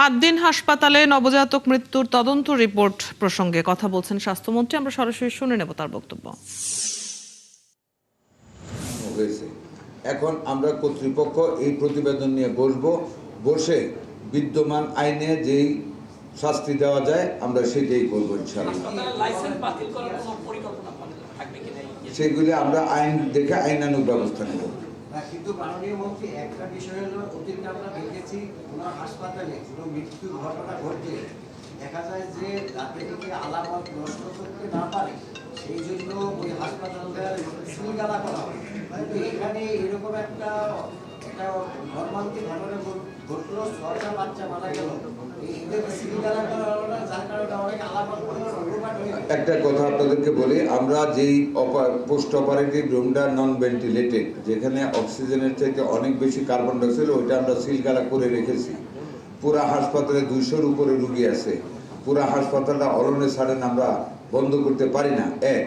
8 দিন হাসপাতালে নবজাতক মৃত্যুর তদন্ত রিপোর্ট প্রসঙ্গে কথা বলছেন স্বাস্থ্যমন্ত্রী। আমরা সরাসরি শুনে নেব তার বক্তব্য। এখন আমরা কর্তৃপক্ষ এই প্রতিবেদন নিয়ে বসে বিদ্যমান আইনে যেই শাস্তি দেওয়া যায় আমরা সেটাই করবো ইনশাআল্লাহ। সেগুলি আমরা আইন দেখে আইনানুগ ব্যবস্থা নেব। কিন্তু মাননীয় মন্ত্রী, একটা বিষয় হলো অতীতে আমরা দেখেছি ওনার হাসপাতালে কোনো মৃত্যুর ঘটনা ঘটলে দেখা যায় যে যাতে থেকে আলামত নষ্ট করতে না পারে সেই জন্য ওই হাসপাতালটা সিলগালা করা হয়। কিন্তু এখানে এরকম একটা নর্মালটি ঘটনা ঘটলো, 6টা বাচ্চা মারা গেল, সিলগালা করা হলো না, যার কারণে অনেক আলামত একটা কথা আপনাদেরকে বলি, আমরা যেই পোস্ট অপারেটিভ রুমটা নন ভেন্টিলেটেড, যেখানে অক্সিজেনের চাইতে অনেক বেশি কার্বন ডাইঅক্সাইড, ওইটা আমরা সিলগালা করে রেখেছি। পুরা হাসপাতালে 200-র উপরে রুগী আছে। পুরা হাসপাতালটা অলনে ছাড়েন আমরা বন্ধ করতে পারি না। 1,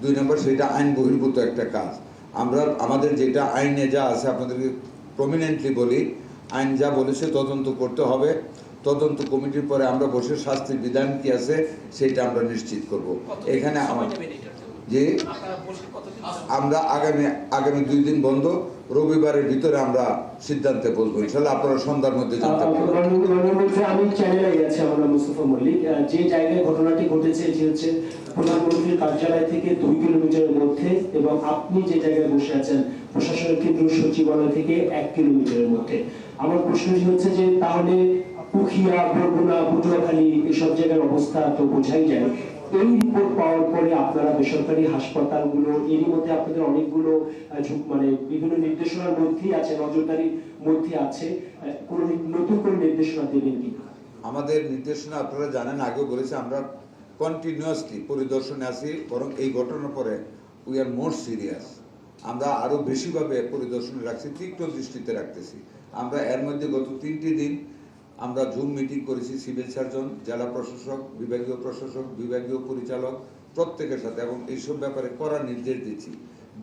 2 নম্বর, সেটা আইন বহির্ভূত একটা কাজ। আমরা আমাদের যেটা আইনে যা আছে আপনাদেরকে প্রমিনেন্টলি বলি, আইন যা বলেছে তদন্ত করতে হবে। তদন্ত কমিটির পরে আমরা বসে শাস্তির বিধান কি আছে সেটা আমরা নিশ্চিত করব। এখানে যে আমরা আগামী 2 দিন বন্ধ, রবিবারের ভিতরে আমরা সিদ্ধান্তে বলবো ইনশাআল্লাহ। আপনারা সন্ধ্যার মধ্যে জানতে পারবেন। আমি চ্যানেলে গেছি, আমার মুস্তাফা মল্লিক, যে জায়গায় ঘটনাটি ঘটেছে এটি হচ্ছে প্রধানমন্ত্রীর কার্যালয় থেকে 2 কিলোমিটারের মধ্যে, এবং আপনি যে জায়গায় বসে আছেন প্রশাসনের কেন্দ্র সচিবালয় থেকে 1 কিলোমিটারের মধ্যে। আমার প্রশ্নটি হচ্ছে যে তাহলে উখিয়া, বরগুনা, পটুয়াখালী এসব জায়গার অবস্থা তো বোঝাই যায়। এই রিপোর্ট পাওয়ার পরে আপনারা বেসরকারি হাসপাতালগুলো, এরই মধ্যে আপনাদের অনেকগুলো মানে বিভিন্ন নির্দেশনার মধ্যেই আছে, নজরদারির মধ্যে আছে, কোন নতুন করে নির্দেশনা দেবেন কি? আমাদের নির্দেশনা আপনারা জানেন, আগেও বলেছি, আমরা কন্টিনিউয়াসলি পরিদর্শনে আছি। বরং এই ঘটনার পরে উই আর মোর সিরিয়াস। আমরা আরো বেশিভাবে পরিদর্শনে রাখছি, তীক্ষ্ণ দৃষ্টিতে রাখতেছি। আমরা এর মধ্যে গত 3টি দিন আমরা জুম মিটিং করেছি সিভিল সার্জন, জেলা প্রশাসক, বিভাগীয় পরিচালক প্রত্যেকের সাথে, এবং এইসব ব্যাপারে কড়া নির্দেশ দিচ্ছি।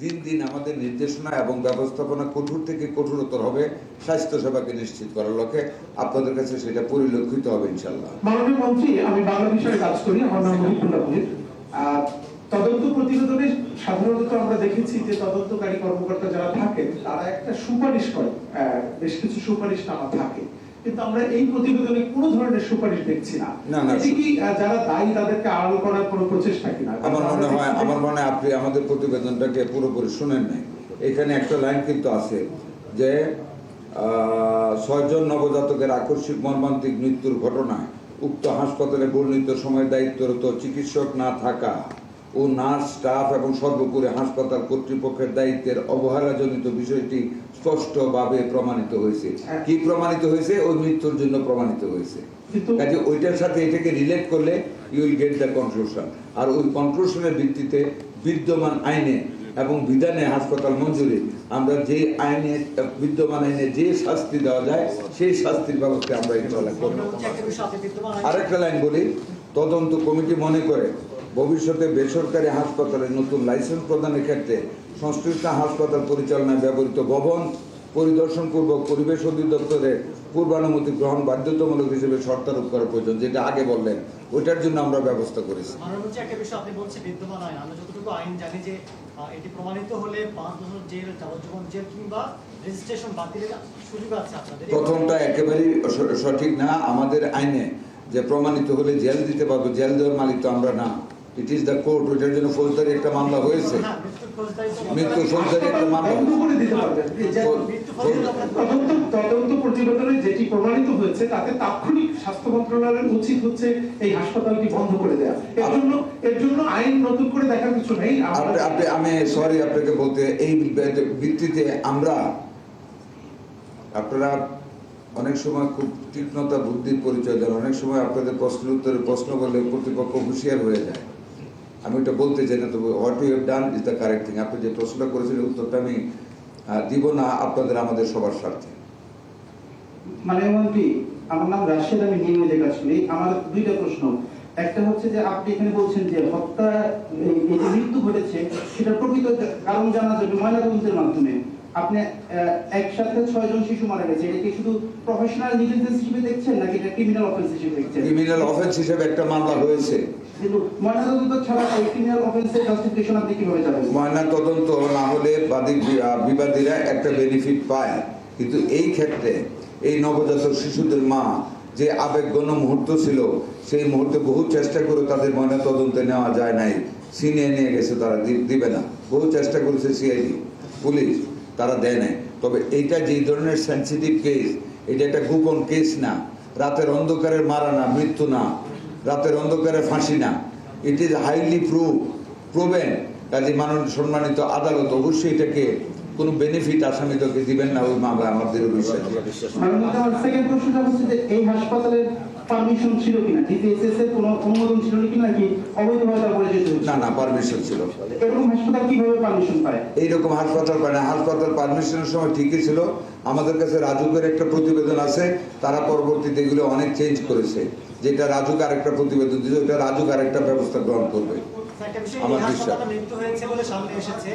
দিন দিন আমাদের নির্দেশনা এবং ব্যবস্থাপনা কঠোর থেকে কঠোরতর হবে স্বাস্থ্যসেবাকে নিশ্চিত করার লক্ষ্যে। আপনাদের কাছে সেটা পরিলক্ষিত হবে ইনশাআল্লাহ। মাননীয় মন্ত্রী, আমি বাংলাদেশের কাজ করি, আমার নাম মহিবুল্লাহ মনির। তদন্ত প্রতিবেদনে সাধারণত আমরা দেখেছি যে তদন্তকারী কর্মকর্তা যারা থাকেন তারা একটা সুপারিশ করে, বেশ কিছু সুপারিশ নামা থাকে, কিন্তু আমরা এই প্রতিবেদনে কোনো ধরনের সুপারিশ দেখছি না। এটি কি যারা দায়ী তাদেরকে আড়াল করার কোনো প্রচেষ্টা কিনা? আমার মনে হয় আপনি আমাদের প্রতিবেদনটাকে পুরোপুরি শুনেন নাই। এখানে একটা লাইন কিন্তু আছে যে 6 জন নবজাতকের আকস্মিক মর্মান্তিক মৃত্যুর ঘটনায় উক্ত হাসপাতালে বর্ণিত সময় দায়িত্বরত চিকিৎসক না থাকা ও নার্স, স্টাফ এবং সর্বোপরি হাসপাতাল কর্তৃপক্ষের দায়িত্বের অবহেলাজনিত বিষয়টি স্পষ্টভাবে প্রমাণিত হয়েছে। কি প্রমাণিত হয়েছে? ওই মৃত্যুর জন্য প্রমাণিত হয়েছে। কাজে ওইটার সাথে এটাকে রিলেট করলে you will get the conclusion. আর ওই কনক্লুশনের ভিত্তিতে বিদ্যমান আইনে এবং বিধানে হাসপাতাল মঞ্জুরি আমরা যে আইনে, বিদ্যমান আইনে যে শাস্তি দেওয়া যায় সেই শাস্তির ব্যবস্থা আমরা ইনশাআল্লাহ করব। আরেকটা লাইন বলি, তদন্ত কমিটি মনে করে ভবিষ্যতে বেসরকারি হাসপাতালে নতুন লাইসেন্স প্রদানের ক্ষেত্রে সংশ্লিষ্ট হাসপাতাল পরিচালনায় ব্যবহৃত ভবন পরিদর্শনপূর্বক পরিবেশ অধিদপ্তরের পূর্বানুমতি গ্রহণ বাধ্যতামূলক হিসেবে শর্তারোপ করা প্রয়োজন। যেটা আগে বললেন, ওইটার জন্য আমরা ব্যবস্থা করেছি। একটা বিষয় আপনি বলছেন বিদ্যমান আইন, আমরা যতটুকু আইন জানি যে এটি প্রমাণিত হলে 5 বছর জেল, যাবজ্জীবন জেল কিংবা রেজিস্ট্রেশন বাতিলের সুযোগ আছে আপনাদের। প্রথমটা একেবারেই সঠিক না। আমাদের আইনে যে প্রমাণিত হলে জেল দিতে পারবো, জেল দেওয়ার মালিক তো আমরা না, ইট ইজ দ্য কোর্ট। ওইটার জন্য ফৌজদারি একটা মামলা হয়েছে, মৃত্যু ফৌজদারি একটা মামলা। তদন্ত প্রতিবেদনে যেটি প্রমাণিত হয়েছে তাতে তাৎক্ষণিক স্বাস্থ্য মন্ত্রণালয়ের উচিত হচ্ছে এই হাসপাতালটি বন্ধ করে দেওয়া। এর জন্য আইন নতুন করে দেখার কিছু নেই। আমি সরি আপনাকে বলতে, এই ভিত্তিতে আমরা, আপনারা অনেক সময় খুব তীক্ষ্ণতা বুদ্ধির পরিচয় দেন, অনেক সময় আপনাদের প্রশ্নের উত্তরে প্রশ্ন করলে কর্তৃপক্ষ হুঁশিয়ার হয়ে যায়। আমি ওটা বলতে চাই না, তবে what you have done is the correct thing. আপনি যে প্রশ্নটা করেছিলেন উত্তরটা আমি দিব না আপনাদের আমাদের সবার স্বার্থে। মাননীয় মন্ত্রী, আমার নাম রাশেদ, আমি নিয়মিত কাজ করি। আমার 2টা প্রশ্ন। একটা হচ্ছে যে আপনি এখানে বলছেন যে হত্যা, এই যে মৃত্যু ঘটেছে সেটা প্রকৃত কারণ জানা যাবে ময়নাতদন্তের মাধ্যমে। আপনি একসাথে 6 জন শিশু মারা গেছে, এটা কি শুধু প্রফেশনাল নেগলিজেন্স হিসেবে দেখছেন নাকি এটা ক্রিমিনাল অফেন্স হিসেবে দেখছেন? ক্রিমিনাল অফেন্স হিসেবে একটা মামলা হয়েছে। কিন্তু ময়নাতদন্ত ছাড়া এই ক্রিমিনাল অফেন্সের জাস্টিফিকেশন আপনি কিভাবে যাবেন? ময়না তদন্ত না হলে বিবাদীরা একটা বেনিফিট পায়, কিন্তু এই ক্ষেত্রে এই নবজাতক শিশুদের মা যে আবেগঘন মুহূর্ত ছিল, সেই মুহূর্তে বহু চেষ্টা করে তাদের ময়না তদন্তে নেওয়া যায় নাই, ছিনিয়ে নিয়ে গেছে, তারা দিবে না, বহু চেষ্টা করেছে সিআইডি পুলিশ, তারা দেয় নাই। তবে এইটা যেই ধরনের সেন্সিটিভ কেস, এটা একটা গোপন কেস না, রাতের অন্ধকারের মারা না, মৃত্যু না, রাতের অন্ধকারে ফাঁসি না, ইট ইজ হাইলি প্রুভেন। কাজে মাননীয় সম্মানিত আদালত অবশ্যই এটাকে কোনো বেনিফিট আসামিদেরকে দিবেন না, ওই মামলা আমাদের বিশ্বাস। মাননীয় আমার সেকেন্ড প্রশ্নটা হচ্ছে যে এই হাসপাতালের পারমিশন ছিল কিনা, ডিপিএসএস এর কোনো অনুমোদন ছিল কিনা নাকি অবৈধভাবে তারপরে যেতে হচ্ছে? না, পারমিশন ছিল। এরকম হাসপাতাল কিভাবে পারমিশন পায়? এইরকম হাসপাতাল পায় না, হাসপাতাল পারমিশনের সময় ঠিকই ছিল। আমাদের কাছে রাজুকের একটা প্রতিবেদন আছে, তারা পরবর্তীতে এগুলো অনেক চেঞ্জ করেছে, যেটা রাজুক আরেকটা প্রতিবেদন দিয়েছে, ওটা রাজুক আরেকটা ব্যবস্থা গ্রহণ করবে। একটা বিষয়, আমার এই বিশ্বাস। হাসপাতালে মৃত্যু হয়েছে বলে সামনে এসেছে,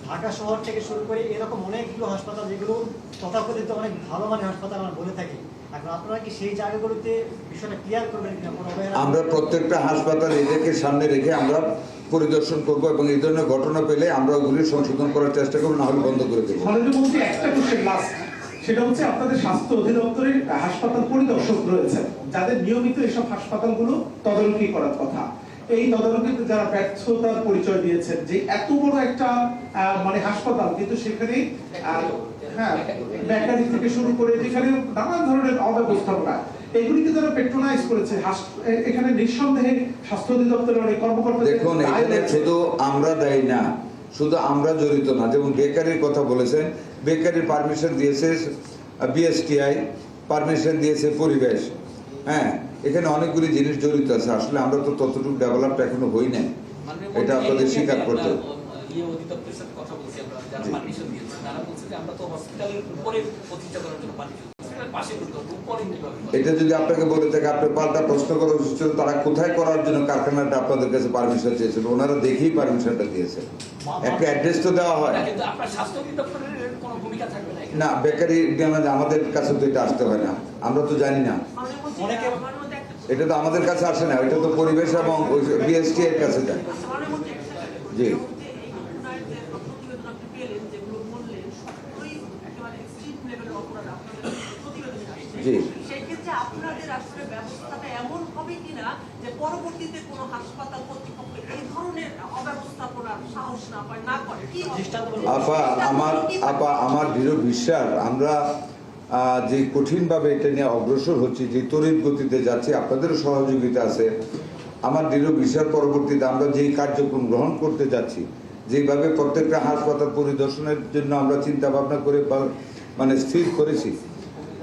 ঢাকা শহর থেকে শুরু করে এরকম অনেকগুলো হাসপাতাল যেগুলো তথাকথিত অনেক ভালো মানের হাসপাতাল আমরা বলে থাকি। এখন আপনারা কি সেই জায়গাগুলোতে বিষয়টা ক্লিয়ার করবেন কিনা? কোনো অবহেলা? আমরা প্রত্যেকটা হাসপাতাল এদেরকে সামনে রেখে আমরা পরিদর্শন করব এবং এই ধরনের ঘটনা পেলে আমরা ওগুলি সংশোধন করার চেষ্টা করবো, না হলে বন্ধ করে দেবো। মাননীয় মন্ত্রী, একটা কোশ্চেন লাস্ট, সেটা হচ্ছে আপনাদের স্বাস্থ্য অধিদপ্তরের হাসপাতাল পরিদর্শক রয়েছে যাদের নিয়মিত এসব হাসপাতালগুলো তদারকি করার কথা। এই তদারকিতে যারা ব্যর্থতার পরিচয় দিয়েছেন, যে এত বড় একটা মানে হাসপাতাল, কিন্তু সেখানে বেকারি থেকে শুরু করে যেখানে নানান ধরনের অব্যবস্থাপনা, এগুলিকে যারা পেট্রোনাইজ করেছে, এখানে নিঃসন্দেহে স্বাস্থ্য অধিদপ্তরের অনেক কর্মকর্তা। দেখুন, এখানে শুধু আমরা দায়ী না, শুধু আমরা জড়িত না। যেমন বেকারির কথা বলেছেন, বেকারির পারমিশন দিয়েছে বিএসটিআই, পারমিশন দিয়েছে পরিবেশ। হ্যাঁ, এখানে অনেকগুলি জিনিস জড়িত আছে। আসলে আমরা তো ততটুকু ডেভেলপড এখনো হই নাই, এটা আপনাদের স্বীকার করতে হবে। অধিদপ্তরের সাথে কথা বলছি, আমরা যারা পারমিশন দিয়েছে তারা বলছে যে আমরা তো হসপিটালের উপরে প্রতিষ্ঠা করার জন্য পারমিশন, হসপিটালের পাশে করতে হবে, উপরে কিভাবে? এটা যদি আপনাকে বলে থাকে, আপনি পাল্টা প্রশ্ন করা উচিত ছিল, তারা কোথায় করার জন্য কারখানাটা আপনাদের কাছে পারমিশন চেয়েছিল, ওনারা দেখেই পারমিশনটা দিয়েছে। একটা অ্যাড্রেস তো দেওয়া হয় কিন্তু আপনার স্বাস্থ্য অধিদপ্তরের কোনো ভূমিকা থাকবে না এখানে? না, বেকারি আমাদের কাছে তো এটা আসতে হয় না, আমরা তো জানি না, এটা তো আমাদের কাছে আসে না, এটা তো পরিবেশ এবং বিএসটি এর কাছে যায়। জি, জি, সেক্ষেত্রে আপনাদের আসলে ব্যবস্থাটা এমন হবে কিনা যে পরবর্তীতে কোনো হাসপাতাল কর্তৃপক্ষ এই ধরনের অব্যবস্থাপনার সাহস না পায়, না করে? কি আমার দৃঢ় বিশ্বাস, আমরা যে কঠিনভাবে এটা নিয়ে অগ্রসর হচ্ছি, যে তড়িৎ গতিতে যাচ্ছি, আপনাদেরও সহযোগিতা আছে। আমার দৃঢ় বিশ্বাস পরবর্তীতে আমরা যেই কার্যক্রম গ্রহণ করতে যাচ্ছি, যেভাবে প্রত্যেকটা হাসপাতাল পরিদর্শনের জন্য আমরা চিন্তা ভাবনা করে মানে স্থির করেছি,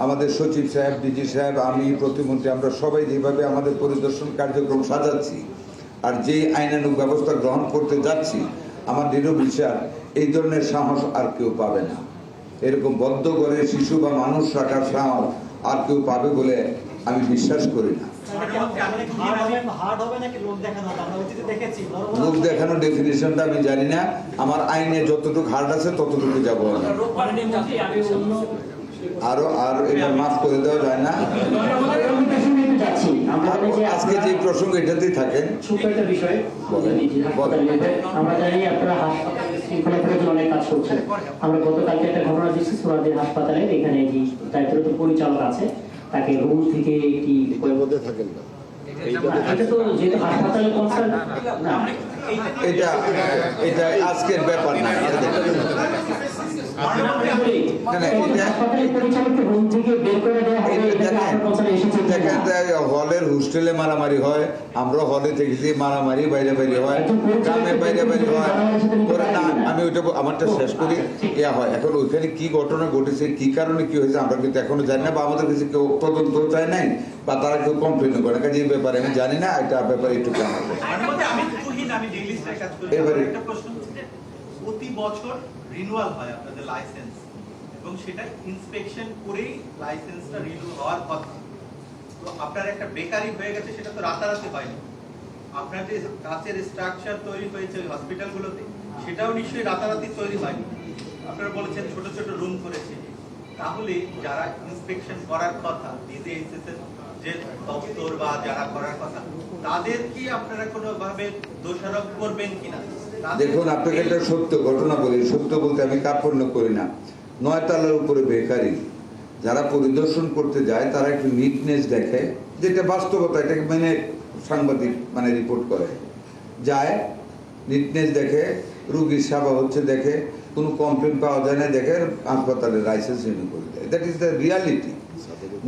আমাদের সচিব সাহেব, ডিজি সাহেব, আমি, প্রতিমন্ত্রী, আমরা সবাই যেভাবে আমাদের পরিদর্শন কার্যক্রম সাজাচ্ছি আর যে আইনানুগ ব্যবস্থা গ্রহণ করতে যাচ্ছি, আমার দৃঢ় বিশ্বাস এই ধরনের সাহস আর কেউ পাবে না। এরকম বদ্ধ করে শিশু বা মানুষ রাখার সাহস আর কেউ পাবে বলে আমি বিশ্বাস করি না। লোক দেখানো ডেফিনিশনটা আমি জানি না, আমার আইনে যতটুকু হার্ড আছে ততটুকু যাবো আমি। আর এটা মাফ করে দেওয়া যায় না। আজকে যে প্রসঙ্গ এটাতেই থাকেন, আমরা জানি আপনারা হাসপাতালের অনেক কাজ করছেন। আমরা গতকালকে একটা ঘটনা দেখছি সোনাদির হাসপাতালে, এখানে একটি দায়িত্বরত পরিচালক আছে, তাকে রুম থেকে একটি মধ্যে থাকেন না, এটা তো যেহেতু হাসপাতালে কনসার্ন না, এটা আজকের ব্যাপার না। হলের হোস্টেলে মারামারি হয়, আমরা হলে দেখেছি মারামারি বাইরে বাইরে হয়, গ্রামে বাইরে বাইরে হয়। না, আমি ওইটা আমারটা শেষ করি, ইয়া হয়। এখন ওইখানে কি ঘটনা ঘটেছে, কি কারণে কি হয়েছে আমরা কিন্তু এখনো জানি না, বা আমাদের কাছে কেউ তদন্ত চায় নাই, বা তারা কেউ কমপ্লেন করে কাজে এই ব্যাপারে আমি জানি না। এটা ব্যাপারে একটু জানাবো। এবারে একটা প্রশ্ন হচ্ছে, প্রতি বছর রিনিউয়াল হয় আপনাদের লাইসেন্স, এবং সেটা ইন্সপেকশন করেই লাইসেন্সটা রিনিউ হওয়ার কথা। তো আপনার একটা বেকারি হয়ে গেছে, সেটা তো রাতারাতি হয়নি। আপনার যে কাঁচের স্ট্রাকচার তৈরি হয়েছে ওই হসপিটালগুলোতে, সেটাও নিশ্চয়ই রাতারাতি তৈরি হয়নি। আপনারা বলেছেন ছোট ছোট রুম করেছে, তাহলে যারা ইন্সপেকশন করার কথা নিজে এসেছেন যে দপ্তর বা যারা করার কথা, তাদের কি আপনারা কোনোভাবে দোষারোপ করবেন কিনা? দেখুন, আপনাকে একটা সত্য ঘটনা বলি, সত্য বলতে আমি কার্পণ্য করি না। 9 তলার উপরে বেকারি যারা পরিদর্শন করতে যায় তারা একটু নিটনেস দেখে, যেটা বাস্তবতা, এটাকে মানে সাংবাদিক মানে রিপোর্ট করে, যায় নিটনেস দেখে, রুগীর সেবা হচ্ছে দেখে, কোনো কমপ্লেন পাওয়া যায় না দেখে, হাসপাতালে লাইসেন্স রিনিউ করে দেয়। That is the reality.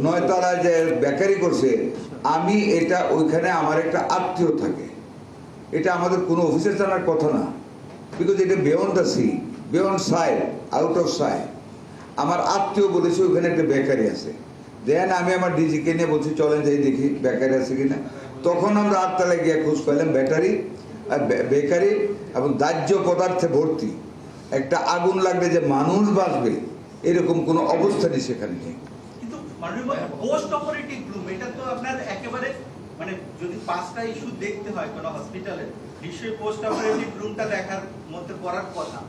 9 তলায় যে বেকারি করছে, আমি এটা ওইখানে আমার একটা আত্মীয় থাকে, এটা আমাদের কোনো অফিসের জানার কথা না, বিকজ এটা beyond the sea, beyond side, out of side. আমার আত্মীয় বলেছে ওখানে একটা বেকারি আছে, দেন আমি আমার ডিজিকে নিয়ে বলছি চলেন যাই দেখি বেকারি আছে কিনা। তখন আমরা 8 তলায় গিয়ে খোঁজ পেলাম বেকারি এবং দাহ্য পদার্থে ভর্তি। একটা আগুন লাগবে যে মানুষ বাঁচবে এরকম কোনো অবস্থানই সেখানে নেই। কিন্তু পোস্ট অপারেটিভ রুম, এটা তো আপনার একেবারে মানে যদি 5টা ইস্যু দেখতে হয় কোনো হসপিটালে, নিশ্চয়ই পোস্ট অপারেটিভ রুমটা দেখার মধ্যে পড়ার কথা।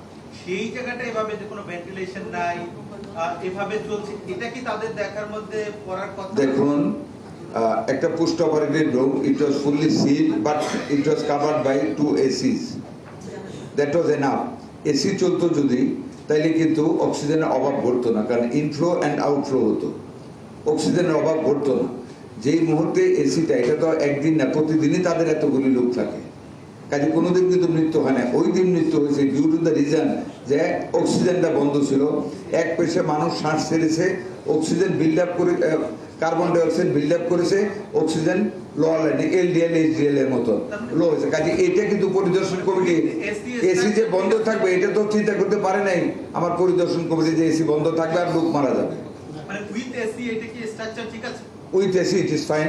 সেই জায়গাটা এভাবে যে কোনো ভেন্টিলেশন নাই, এভাবে চলছে, এটা কি তাদের দেখার মধ্যে পড়ার কথা? দেখুন, একটা post operative room, it was fully sealed but it was covered by 2 ACs, that was enough. AC চলতো যদি, তাইলে কিন্তু অক্সিজেনের অভাব ঘটতো না, কারণ ইনফ্লো অ্যান্ড আউটফ্লো হতো, অক্সিজেনের অভাব ঘটতো না। যেই মুহূর্তে এসিটা, এটা তো একদিন না, প্রতিদিনই তাদের এতগুলি লোক থাকে, কাজে কোনোদিন কিন্তু মৃত্যু হয় না। ওই দিন মৃত্যু হয়েছে ডিউ টু দ্য রিজন যে অক্সিজেনটা বন্ধ ছিল। এক পেশে মানুষ শ্বাস ছেড়েছে, অক্সিজেন বিল্ড আপ করে, কার্বন ডাইঅক্সাইড বিল্ড আপ করেছে, অক্সিজেন লো লাইনে এলডিএল এইচডিএল এর মতো লো হয়েছে। কাজে এটা কিন্তু পরিদর্শন কমিটি, এসি যে বন্ধ থাকবে এটা তো চিন্তা করতে পারে নাই আমার পরিদর্শন কমিটি যে এসি বন্ধ থাকবে আর লোক মারা যাবে। মানে উইথ এসি এটা কি স্ট্রাকচার ঠিক আছে? With AC it is fine,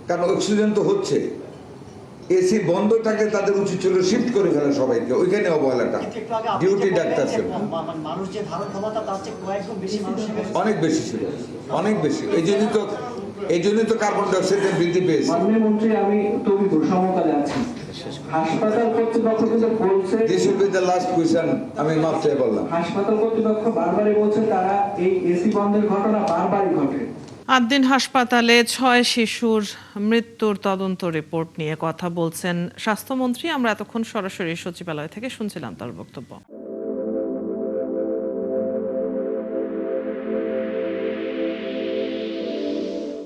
কারণ অক্সিজেন তো হচ্ছে। এসি বন্ধ থাকলে তাদের উচিত ছিল শিফট করে ফেলা সবাইকে, ওইখানে অবহেলাটা, ডিউটি ডাক্তার ছিল মানুষ যে ধারণ ক্ষমতা তার চেয়ে কয়েকগুণ বেশি মানুষ অনেক বেশি ছিল, অনেক বেশি। এই জন্যই তো কার্বন ডাইঅক্সাইডের বৃদ্ধি পেয়েছে। মাননীয় মন্ত্রী, আমি তবিবুর সমকালে আছি। হাসপাতাল কর্তৃপক্ষ কিন্তু বলছে, this will be the last question, আমি মাফ চাই বললাম। হাসপাতাল কর্তৃপক্ষ বারবারই বলছে তারা এই এসি বন্ধের ঘটনা বারবারই ঘটে। 8 দিন হাসপাতালে 6 শিশুর মৃত্যুর তদন্ত রিপোর্ট নিয়ে কথা বলছেন স্বাস্থ্যমন্ত্রী। আমরা এতক্ষণ সরাসরি সচিবালয় থেকে শুনছিলাম তার বক্তব্য।